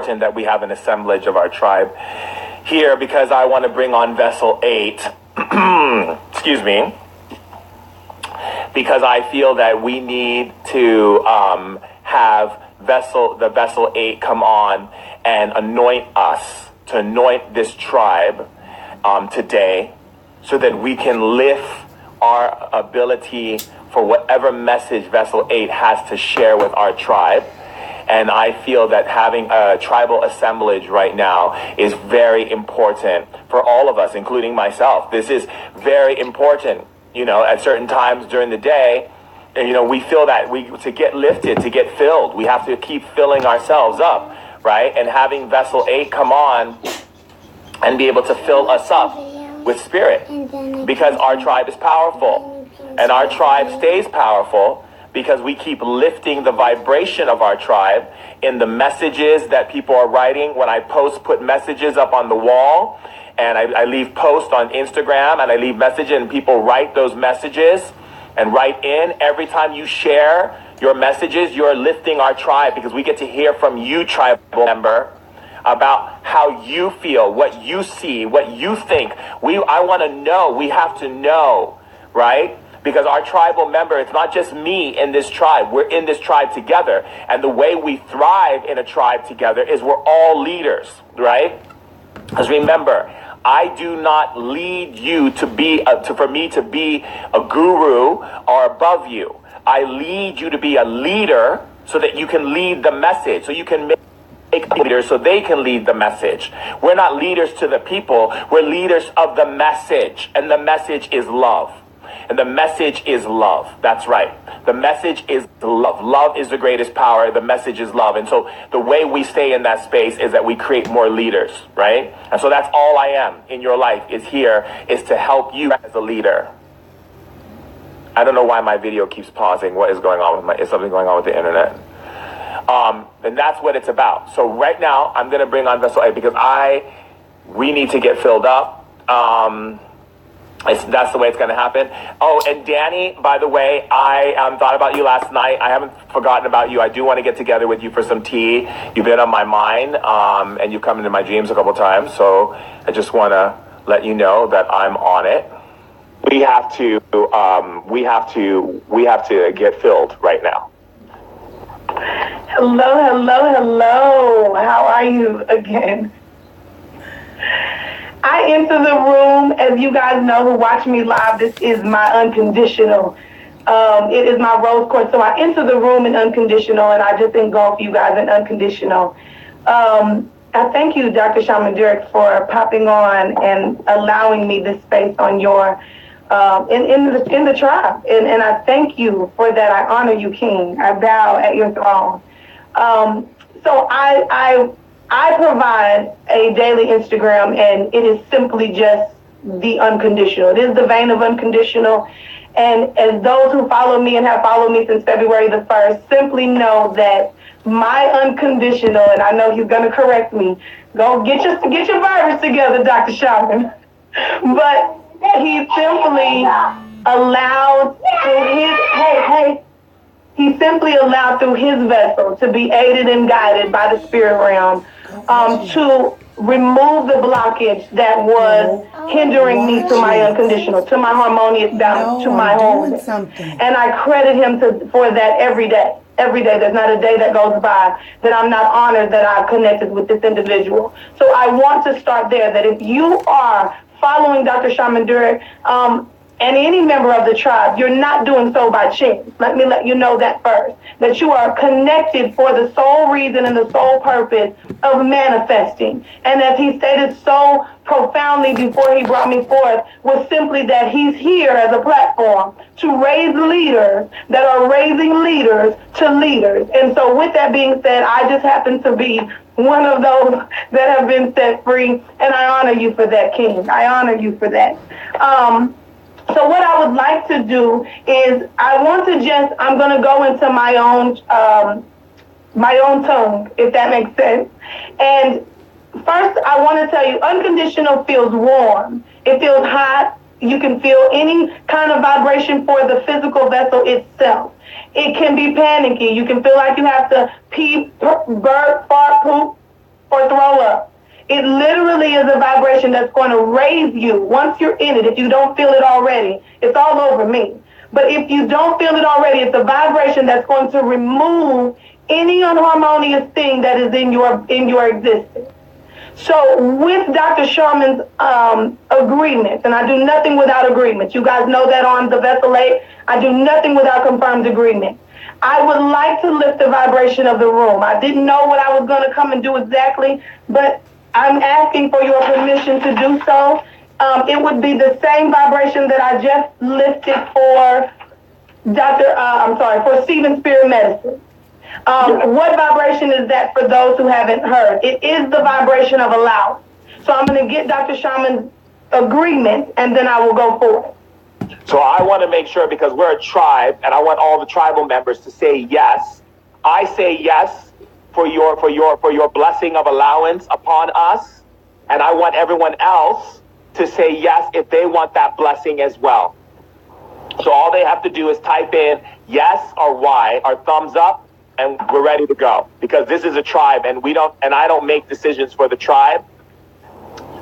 important that we have an assemblage of our tribe here, because I want to bring on Vessel 8. Excuse me. Because I feel that we need to have the Vessel 8 come on and anoint us, to anoint this tribe today, so that we can lift our ability for whatever message Vessel 8 has to share with our tribe. And I feel that having a tribal assemblage right now is very important for all of us, including myself. This is very important. You know, at certain times during the day, you know, we feel that to get lifted, to get filled, we have to keep filling ourselves up, right? And having Vessel 8 come on and be able to fill us up with spirit, because our tribe is powerful, and our tribe stays powerful because we keep lifting the vibration of our tribe in the messages that people are writing. When I put messages up on the wall, and I leave posts on Instagram, and I leave messages, and people write those messages and write in. Every time you share your messages, you're lifting our tribe, because we get to hear from you, tribal member, about how you feel, what you see, what you think. I want to know. We have to know, right? Because our tribal member, it's not just me in this tribe. We're in this tribe together. And the way we thrive in a tribe together is we're all leaders, right? Because remember, I do not lead you to be for me to be a guru or above you. I lead you to be a leader so that you can lead the message, so you can make leaders so they can lead the message. We're not leaders to the people. We're leaders of the message, and the message is love. And the message is love. That's right. The message is love. Love is the greatest power. The message is love. And so the way we stay in that space is that we create more leaders, right? And so that's all I am in your life, is to help you as a leader. I don't know why my video keeps pausing. What is going on with is something going on with the internet? And that's what it's about. So right now, I'm going to bring on Vessel 8 because we need to get filled up. That's the way it's going to happen. Oh, and Danny, by the way, I thought about you last night. I haven't forgotten about you. I do want to get together with you for some tea. You've been on my mind, and you've come into my dreams a couple times. So I just want to let you know that I'm on it. We have to get filled right now. Hello. How are you again? I enter the room, as you guys know who watch me live, this is my unconditional. It is my rose quartz. So I enter the room in unconditional, and I just engulf you guys in unconditional. I thank you, Dr. Shaman Durek, for popping on and allowing me this space on your in the tribe. And I thank you for that. I honor you, King. I bow at your throne. So I provide a daily Instagram, and it is simply just the unconditional. It is the vein of unconditional. And as those who follow me and have followed me since February the 1st, simply know that my unconditional, and I know he's going to correct me, go get your virus together, Dr. Shaman. But he simply allowed he simply allowed through his vessel to be aided and guided by the spirit realm to remove the blockage that was hindering me to my unconditional, to my harmonious balance, to my wholeness. And I credit him for that every day. Every day. There's not a day that goes by that I'm not honored that I've connected with this individual. So I want to start there, that if you are following Dr. Shaman Durek, and any member of the tribe, you're not doing so by chance. Let me let you know that first. That you are connected for the sole reason and the sole purpose of manifesting. And as he stated so profoundly before he brought me forth, was simply that he's here as a platform to raise leaders that are raising leaders to leaders. And so with that being said, I just happen to be one of those that have been set free. And I honor you for that, King. I honor you for that. So what I would like to do is I'm going to go into my own tongue, if that makes sense. And first, I want to tell you, unconditional feels warm. It feels hot. You can feel any kind of vibration for the physical vessel itself. It can be panicky. You can feel like you have to pee, burp, fart, poop. or throw up. It literally is a vibration that's going to raise you once you're in it. If you don't feel it already, it's all over me. But if you don't feel it already, it's a vibration that's going to remove any unharmonious thing that is in your existence. So with Dr. Shaman's agreements, and I do nothing without agreements. You guys know that on the Vessel 8, I do nothing without confirmed agreement. I would like to lift the vibration of the room. I didn't know what I was going to come and do exactly, but I'm asking for your permission to do so. It would be the same vibration that I just lifted for for Stephen Spirit Medicine. What vibration is that for those who haven't heard? It is the vibration of allowance. So I'm going to get Dr. Shaman's agreement, and then I will go forward. So I want to make sure, because we're a tribe, and I want all the tribal members to say yes. I say yes for your blessing of allowance upon us, and I want everyone else to say yes if they want that blessing as well. So all they have to do is type in yes or Y or thumbs up, and we're ready to go. Because this is a tribe, and I don't make decisions for the tribe.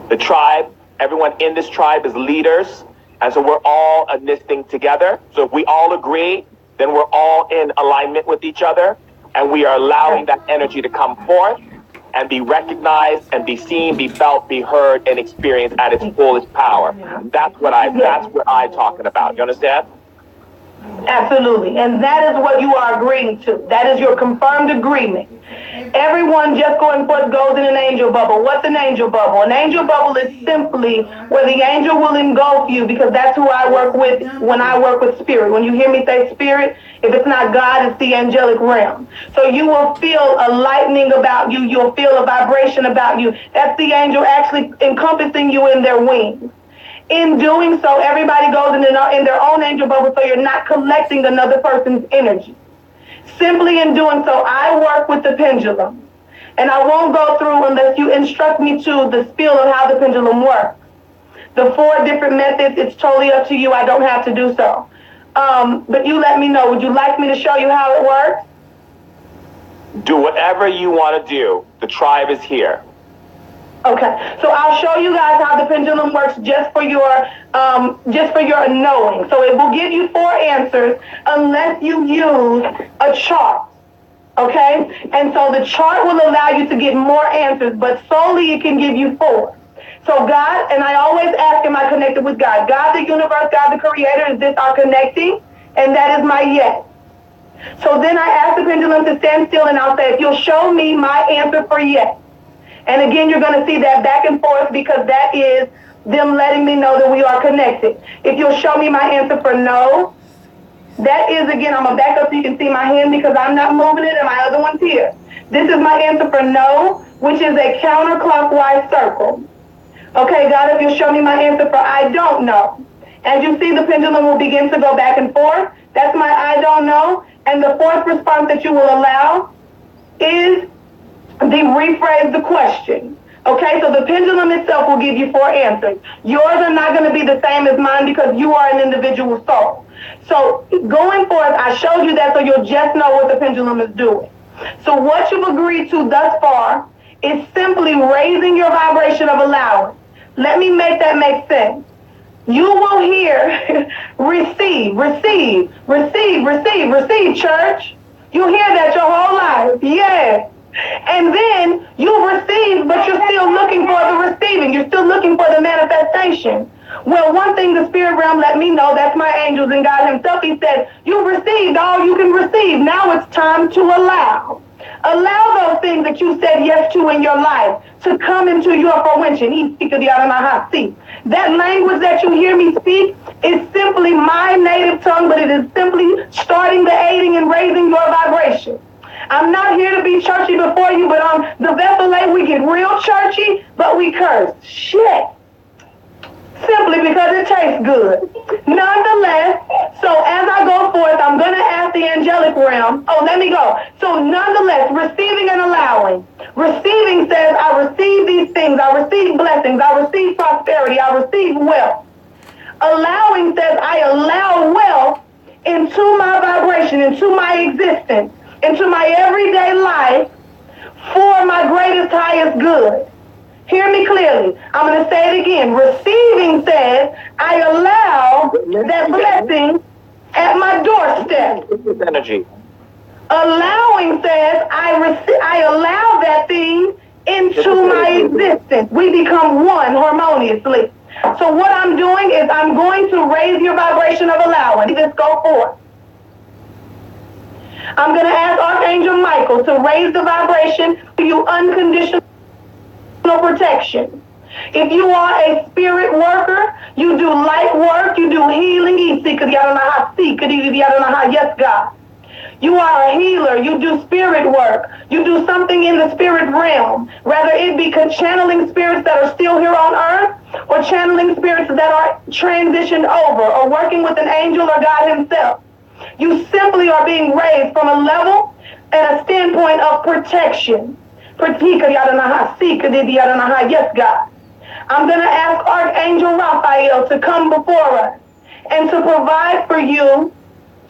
The tribe, everyone in this tribe is leaders, and so we're all in this thing together. So if we all agree, then we're all in alignment with each other, and we are allowing that energy to come forth and be recognized and be seen, be felt, be heard, and experienced at its fullest power. That's what I'm talking about. You understand? Absolutely. And that is what you are agreeing to. That is your confirmed agreement. Everyone just going forth goes in an angel bubble. What's an angel bubble? An angel bubble is simply where the angel will engulf you, because that's who I work with when I work with spirit. When you hear me say spirit, if it's not God, it's the angelic realm. So you will feel a lightning about you. You'll feel a vibration about you. That's the angel actually encompassing you in their wings. In doing so, everybody goes in their own angel bubble, so you're not collecting another person's energy. Simply in doing so, I work with the pendulum. And I won't go through unless you instruct me to the spiel of how the pendulum works. The 4 different methods, it's totally up to you. I don't have to do so. But you let me know. Would you like me to show you how it works? Do whatever you want to do. The tribe is here. Okay, so I'll show you guys how the pendulum works just for your knowing. So it will give you 4 answers unless you use a chart. Okay, and so the chart will allow you to get more answers, but solely it can give you 4. So God, and I always ask, am I connected with God? God the universe, God the creator, is this our connecting? And that is my yes. So then I ask the pendulum to stand still, and I'll say, if you'll show me my answer for yes. And again, you're going to see that back and forth, because that is them letting me know that we are connected. If you'll show me my answer for no, that is, again, I'm going to back up so you can see my hand, because I'm not moving it and my other one's here. This is my answer for no, which is a counterclockwise circle. Okay, God, if you'll show me my answer for I don't know. As you see, the pendulum will begin to go back and forth. That's my I don't know. And the 4th response that you will allow is rephrase the question. Okay, so the pendulum itself will give you 4 answers. Yours are not going to be the same as mine, because you are an individual soul. So going forth, I showed you that so you'll just know what the pendulum is doing. So what you've agreed to thus far is simply raising your vibration of allowance. Let me make that make sense. You will hear receive, receive, receive, receive, receive, church. You hear that your whole life. Yes. And then you receive, but you're still looking for the receiving. You're still looking for the manifestation. Well, one thing the spirit realm let me know, that's my angels and God himself, he said, you received all you can receive. Now it's time to allow. Allow those things that you said yes to in your life to come into your fruition. That language that you hear me speak is simply my native tongue, but it is simply starting the aiding and raising your vibration. I'm not here to be churchy before you, but on the Vessel 8, we get real churchy, but we curse. Shit. Simply because it tastes good. Nonetheless, so as I go forth, I'm going to ask the angelic realm. Oh, let me go. So nonetheless, receiving and allowing. Receiving says, I receive these things. I receive blessings. I receive prosperity. I receive wealth. Allowing says, I allow wealth into my vibration, into my existence, into my everyday life, for my greatest, highest good. Hear me clearly. I'm going to say it again. Receiving says, I allow that blessing at my doorstep. Energy. Allowing says, I allow that thing into my existence. We become one harmoniously. So what I'm doing is I'm going to raise your vibration of allowance. Just go forth. I'm going to ask Archangel Michael to raise the vibration to you unconditional protection. If you are a spirit worker, you do light work, you do healing. Yes, God. You are a healer. You do spirit work. You do something in the spirit realm. Whether it be channeling spirits that are still here on earth or channeling spirits that are transitioned over or working with an angel or God himself. You simply are being raised from a level and a standpoint of protection. Yes, God. I'm going to ask Archangel Raphael to come before us and to provide for you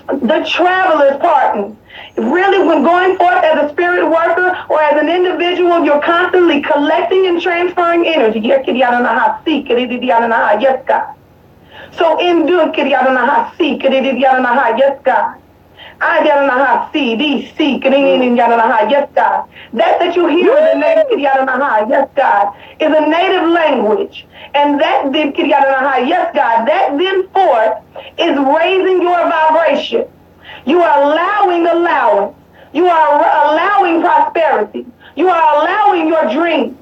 the traveler's pardon. Really, when going forth as a spirit worker or as an individual, you're constantly collecting and transferring energy. Yes, God. So in do yes, God. Yes, God. That you hear is a native yes, God, is a native language. And that yes, God, that then forth is raising your vibration. You are allowing allowance. You are allowing prosperity. You are allowing your dreams.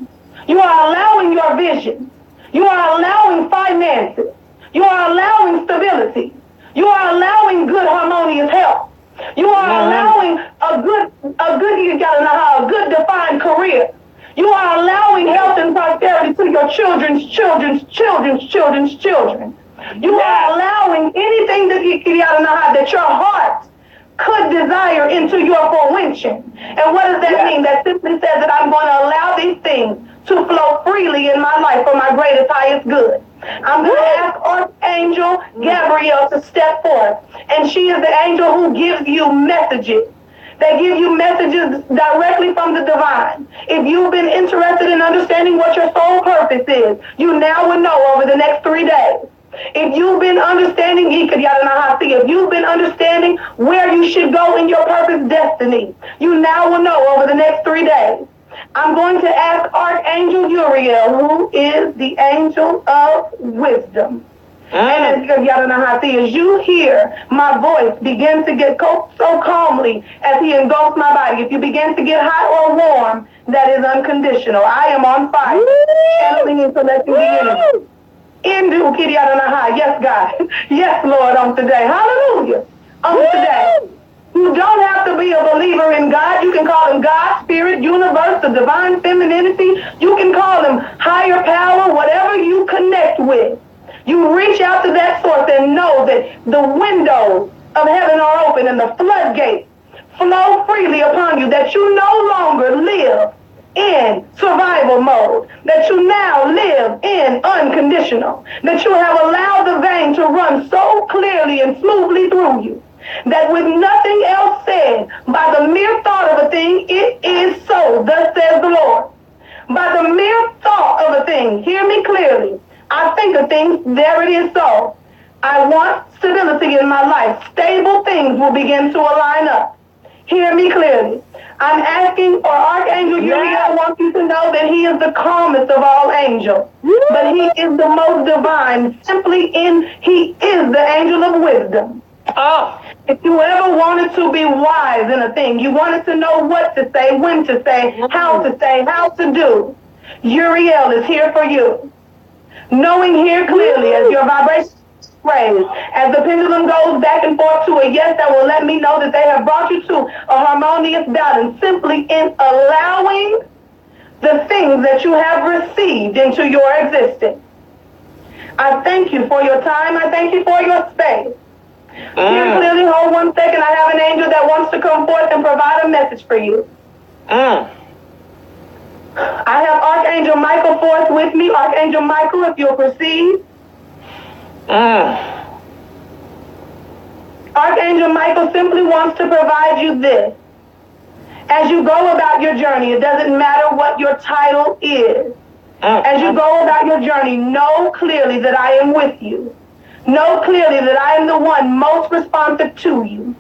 You are allowing your vision. You are allowing finances. You are allowing stability. You are allowing good harmonious health. You are allowing a good defined career. You are allowing health and prosperity to your children's children's children's children's children. You are allowing anything that your heart could desire into your fruition. And what does that mean? That simply says that I'm going to allow these things to flow freely in my life for my greatest, highest good. I'm going to ask Archangel Gabriel to step forth. And she is the angel who gives you messages. They give you messages directly from the divine. If you've been interested in understanding what your soul purpose is, you now will know over the next 3 days. If you've been understanding, if you've been understanding where you should go in your purpose destiny, you now will know over the next 3 days. I'm going to ask Archangel Uriel, who is the angel of wisdom. And as you hear my voice begin to get so calmly as he engulfs my body, if you begin to get hot or warm, that is unconditional. I am on fire, channeling and collecting the energy. Yes, God. Yes, Lord, on today. Hallelujah. On today. You don't have to be a believer in God. You can call him God, Spirit, Universe, the divine femininity. You can call him higher power, whatever you connect with. You reach out to that source and know that the windows of heaven are open and the floodgates flow freely upon you, that you no longer live in survival mode, that you now live in unconditional, that you have allowed the vein to run so clearly and smoothly through you, that with nothing else said, by the mere thought of a thing, it is so, thus says the Lord. By the mere thought of a thing, hear me clearly, I think of things, there it is so. I want stability in my life. Stable things will begin to align up. Hear me clearly. I'm asking, or Archangel Uriel wants you to know that he is the calmest of all angels. But he is the most divine, he is the angel of wisdom. If you ever wanted to be wise in a thing, you wanted to know what to say, when to say, how to do, Uriel is here for you. Knowing here clearly as your vibration raised, as the pendulum goes back and forth to a yes, that will let me know that they have brought you to a harmonious balance simply in allowing the things that you have received into your existence. I thank you for your time. I thank you for your space. Here clearly, hold 1 second. I have an angel that wants to come forth and provide a message for you. I have Archangel Michael forth with me. Archangel Michael, if you'll proceed. Archangel Michael simply wants to provide you this. As you go about your journey, it doesn't matter what your title is. As you go about your journey, know clearly that I am with you. Know clearly that I am the one most responsive to you.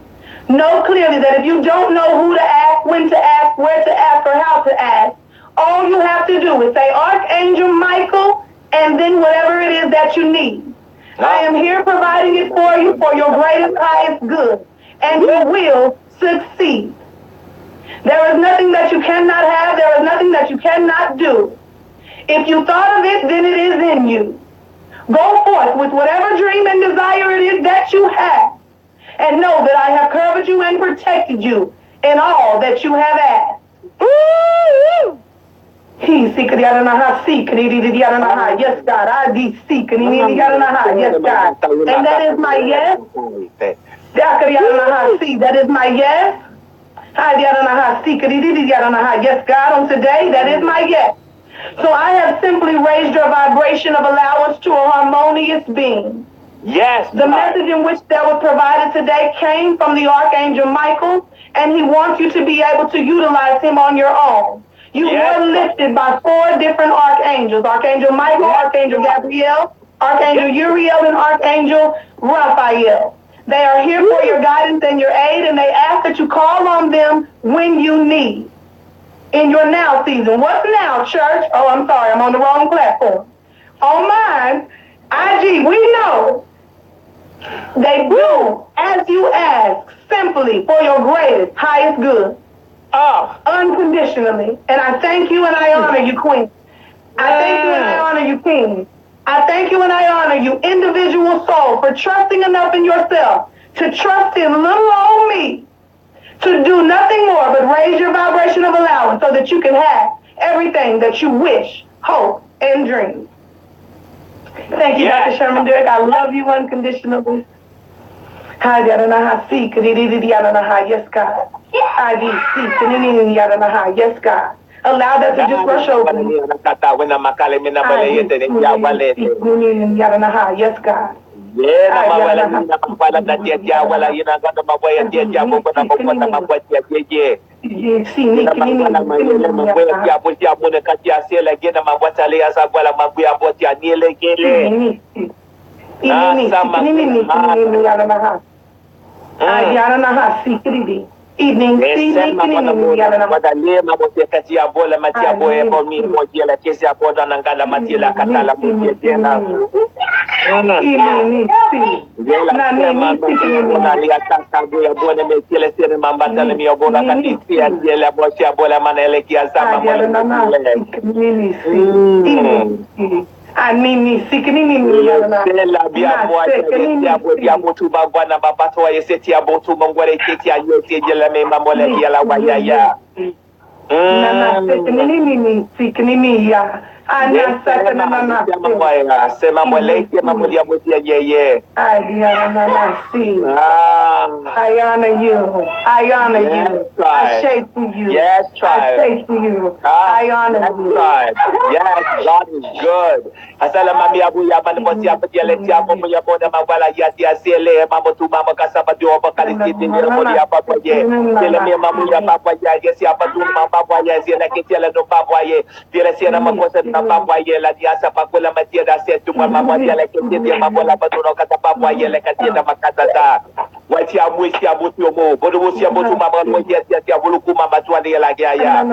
Know clearly that if you don't know who to ask, when to ask, where to ask, or how to ask, all you have to do is say, Archangel Michael, and then whatever it is that you need. I am here providing it for you for your greatest, highest good, and you will succeed. There is nothing that you cannot have. There is nothing that you cannot do. If you thought of it, then it is in you. Go forth with whatever dream and desire it is that you have, and know that I have covered you and protected you in all that you have asked. Yes, God. I be seeking. Yes, God. And that is my yes. That is my yes. Yes, God. On today, that is my yes. So I have simply raised your vibration of allowance to a harmonious being. Yes. The message in which that was provided today came from the Archangel Michael, and he wants you to be able to utilize him on your own. You were lifted by 4 different archangels: Archangel Michael, Archangel Gabriel, Archangel Uriel, and Archangel Raphael. They are here for your guidance and your aid, and they ask that you call on them when you need. In your now season. What's now, church? Oh, I'm sorry, I'm on the wrong platform. On mine, IG, we know they do as you ask, simply for your greatest, highest good. Unconditionally. And I thank you and I honor you, Queen. I thank you and I honor you, King. I thank you and I honor you, individual soul, for trusting enough in yourself to trust in little old me, to do nothing more but raise your vibration of allowance so that you can have everything that you wish, hope, and dream. Thank you, Dr. Shaman Durek. I love you unconditionally. Yes, God. Yes, God. Allow that to just rush over me. Yes, God. Evening, I honor you. I honor you. I shake for you. Yes, I shake for you. I honor you. Yes, God is good. Asala mami abu ya mani bosi abu ya leti abu mu ya boda mawala ya dia sele mamu tu mama kasaba di oba kali siti ni modi apa kwaye. Sele mi mamu ya papa ya yesi apa tu mama papa ya zena kitela no papa ye. Dire sena makosa na papa ye la dia sa pakula matia da se tu mama ya le kitela mabola patuno kata papa ye le kitela makata da. Wati amu isi abu tu mo bodo wosi abu tu mama mo ya ya bulu kuma matu ande la ya ya.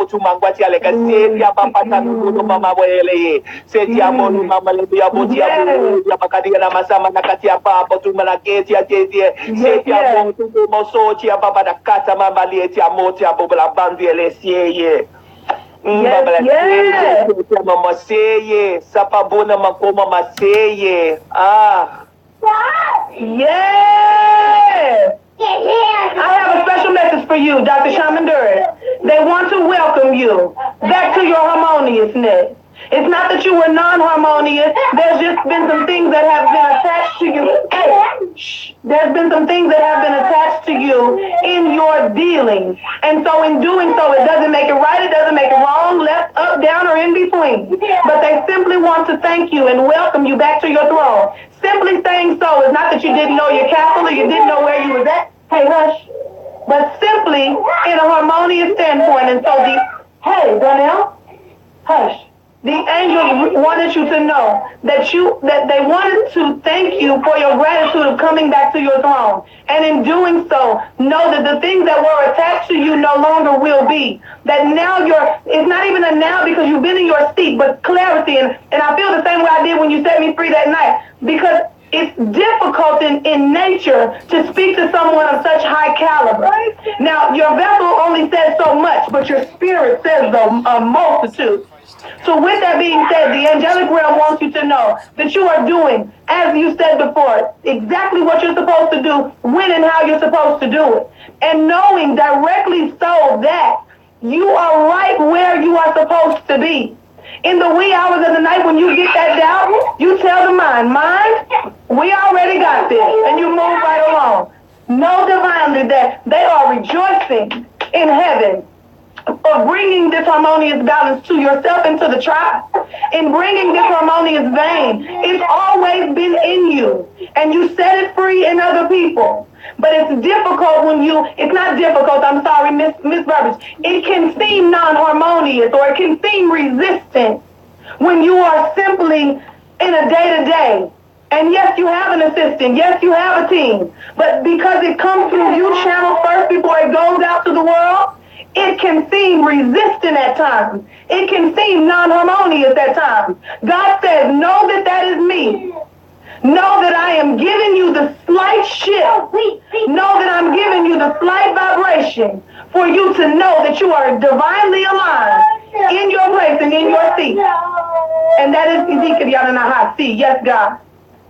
Tu mangwati ale ka se ya papa ta no mama wele se ti amonu mama le ya boti ya ya makadi na masama na kati ya papa tu mana keti ya keti se ti amonu tu mo so ti ya papa da kata mama le ti amoti ya bola bandi ele sieye mama seye sapa bona makoma maseye yes I have a special message for you, Dr. Shaman Durek. They want to welcome you back to your harmoniousness. It's not that you were non-harmonious. There's just been some things that have been attached to you. There's been some things that have been attached to you in your dealings. And so in doing so, it doesn't make it right, it doesn't make it wrong, left, up, down, or in between. But they simply want to thank you and welcome you back to your throne. Simply saying so is not that you didn't know your castle or you didn't know where you was at. Hey, hush. But simply in a harmonious standpoint. And so hey, Donnell, hush. The angels wanted you to know that they wanted to thank you for your gratitude of coming back to your throne. And in doing so, know that the things that were attached to you no longer will be. That now it's not even a now because you've been in your seat, but clarity. And I feel the same way I did when you set me free that night. Because it's difficult in nature to speak to someone of such high caliber. Now, your vessel only says so much, but your spirit says a multitude. So with that being said, the angelic realm wants you to know that you are doing, as you said before, exactly what you're supposed to do, when and how you're supposed to do it. And knowing directly so that you are right where you are supposed to be. In the wee hours of the night when you get that doubt, you tell the mind, we already got this, and you move right along. Know divinely that they are rejoicing in heaven for bringing this harmonious balance to yourself and to the tribe. In bringing this harmonious vein, it's always been in you, and you set it free in other people. But it's difficult it's not difficult, I'm sorry, Miss Burbage. It can seem non-harmonious or it can seem resistant when you are simply in a day-to-day. And yes, you have an assistant. Yes, you have a team. But because it comes through you channel first before it goes out to the world, it can seem resistant at times. It can seem non-harmonious at times. God says, know that is me. Know that I am giving you the slight shift. Know that I'm giving you the slight vibration for you to know that you are divinely aligned in your place and in your seat. And that is Ezekiel Yadanaha. See, yes, God.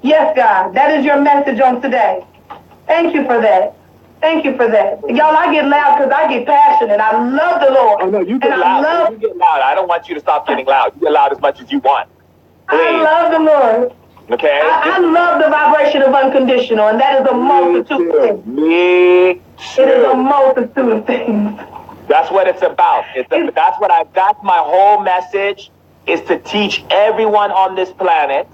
Yes, God. That is your message on today. Thank you for that. Thank you for that. Y'all, I get loud because I get passionate. I love the Lord. Oh, no, you get loud. You get loud. I don't want you to stop getting loud. You get loud as much as you want. Please. I love the Lord. Okay? I love the vibration of unconditional, and that is a multitude of things. Me too. It is a multitude of things. That's what it's about. That's my whole message, is to teach everyone on this planet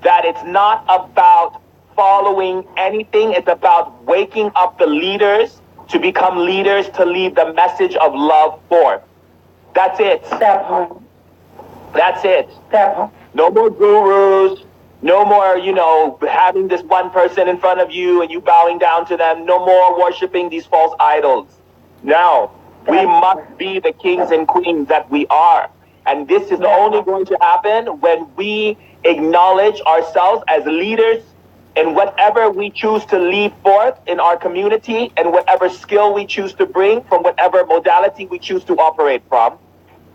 that it's not about following anything. It's about waking up the leaders to become leaders, to lead the message of love forth. That's it. That part. That's it. That part. No more gurus. No more, having this one person in front of you and you bowing down to them. No more worshiping these false idols. No, we must be the kings and queens that we are. And this is only going to happen when we acknowledge ourselves as leaders in whatever we choose to lead forth in our community and whatever skill we choose to bring from whatever modality we choose to operate from,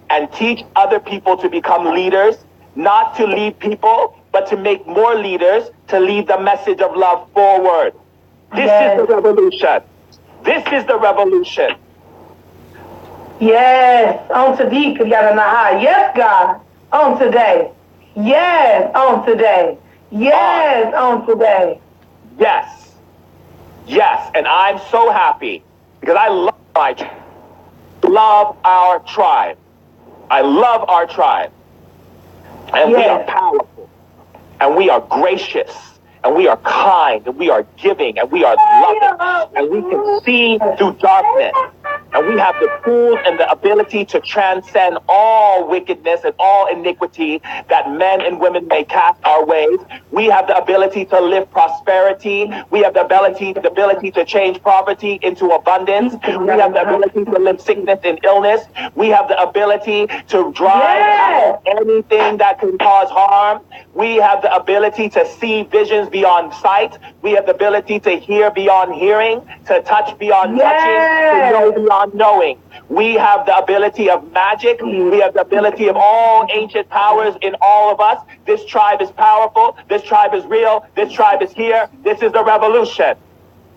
and teach other people to become leaders, not to lead people, but to make more leaders, to lead the message of love forward. This is the revolution. This is the revolution. Yes, on today, yes, God, on today. Yes, on today. Yes, on today. Yes. Yes, and I'm so happy because I love our tribe. I love our tribe. And we are powerful. And we are gracious. And we are kind. And we are giving. And we are loving. And we can see through darkness. And we have the tools and the ability to transcend all wickedness and all iniquity that men and women may cast our ways. We have the ability to live prosperity. We have the ability to change poverty into abundance. We have the ability to live sickness and illness. We have the ability to drive out anything that can cause harm. We have the ability to see visions beyond sight. We have the ability to hear beyond hearing, to touch beyond touching, to know beyond knowing. We have the ability of magic. We have the ability of all ancient powers in all of us. This tribe is powerful. This tribe is real. This tribe is here. This is the revolution.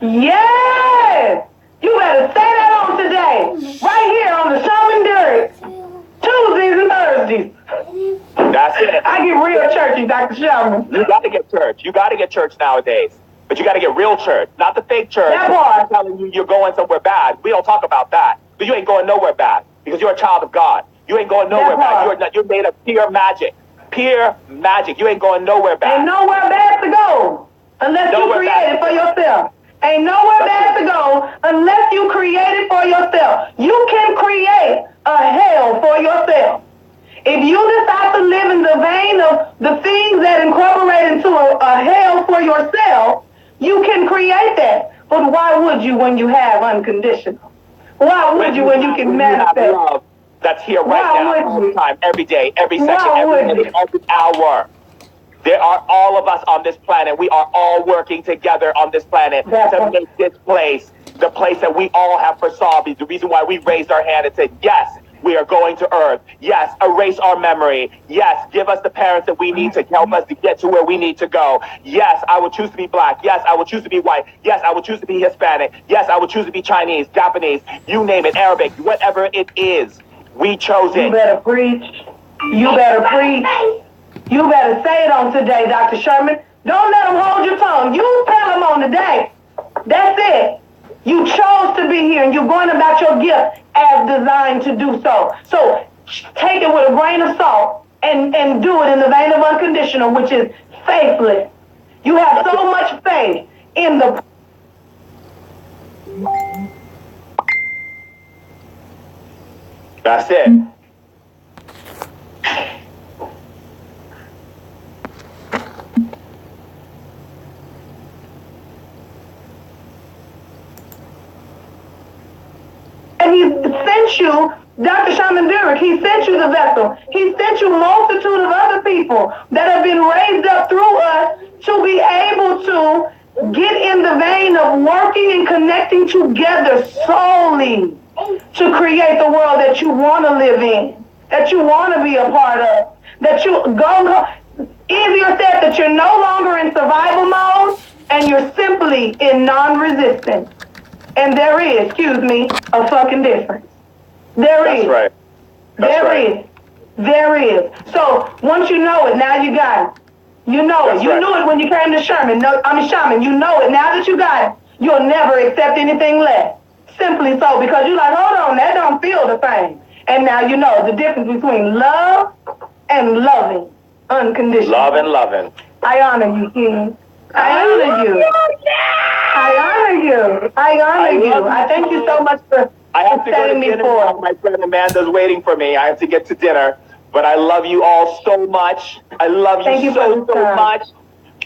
Yes! You better say that on today. Right here on the Shaman Durek. Tuesdays and Thursdays. That's it. I get real churchy, Dr. Shaman. You got to get church. You got to get church nowadays. But you got to get real church, not the fake church. That part. I'm telling you, you're going somewhere bad. We don't talk about that. But you ain't going nowhere bad because you're a child of God. You ain't going nowhere bad. You're made of pure magic. Pure magic. You ain't going nowhere bad. Ain't nowhere bad to go unless you create it for yourself. Ain't nowhere bad to go unless you create it for yourself. You can create a hell for yourself. If you decide to live in the vein of the things that incorporate into a hell for yourself, you can create that. But why would you when you have unconditional? Why would you when you can manifest? Love that's here right now, all the time, every day, every second, every minute, every hour. There are all of us on this planet. We are all working together on this planet to make this place the place that we all have foresaw. The reason why we raised our hand and said, yes, we are going to Earth. Yes, erase our memory. Yes, give us the parents that we need to help us to get to where we need to go. Yes, I would choose to be black. Yes, I would choose to be white. Yes, I would choose to be Hispanic. Yes, I would choose to be Chinese, Japanese, you name it, Arabic, whatever it is. We chose it. You better preach. You better preach. You better say it on today, Dr. Sherman. Don't let them hold your tongue. You tell them on today. That's it. You chose to be here, and you're going about your gift as designed to do so. So take it with a grain of salt and do it in the vein of unconditional, which is faithless. You have so much faith in the... That's it. And he sent you, Dr. Shaman Durek, he sent you the vessel. He sent you a multitude of other people that have been raised up through us to be able to get in the vein of working and connecting together solely to create the world that you want to live in, that you want to be a part of, that you go, easier said, that you're no longer in survival mode and you're simply in non-resistance. And there is, excuse me, a fucking difference. There is. That's right. There is. So once you know it, now you got it. You know it. You knew it when you came to Shaman. Shaman, you know it. Now that you got it, you'll never accept anything less. Simply so, because you're like, hold on, that don't feel the same. And now you know the difference between love and loving unconditionally. Love and loving. I honor you, King. I honor you. I honor you. I honor you. I thank you so much for setting me forth. My friend Amanda's waiting for me. I have to get to dinner. But I love you all so much. I love you so much.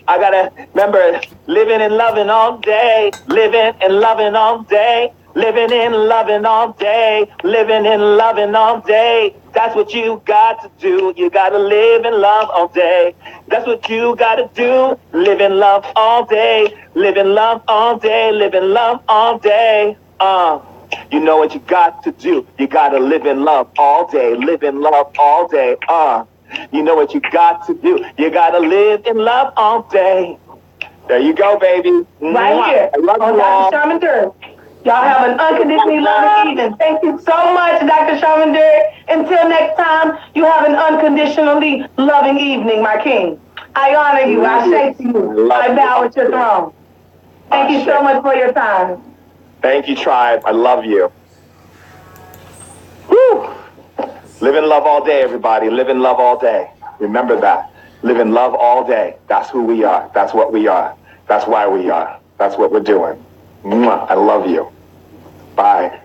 I gotta remember living and loving all day. Living and loving all day. Living and loving all day. Living and loving all day. That's what you got to do. You gotta live and love all day. That's what you gotta do. Live and love all day. Live and love all day. Live and love all day. You know what you got to do. You gotta live and love all day. Live and love all day. You know what you got to do. You gotta live and love all day. There you go, baby. Right here. I love you all. Dr. Shaman Durek. Y'all have an unconditionally loving evening. Thank you so much, Dr. Shaman Durek. Until next time, you have an unconditionally loving evening, my king. I honor you. I say to you. I bow at your throne. Thank you so much for your time. Thank you, tribe. I love you. Woo! Live and love all day, everybody. Live and love all day. Remember that. Live and love all day. That's who we are. That's what we are. That's why we are. That's what we're doing. Mwah. I love you. Bye.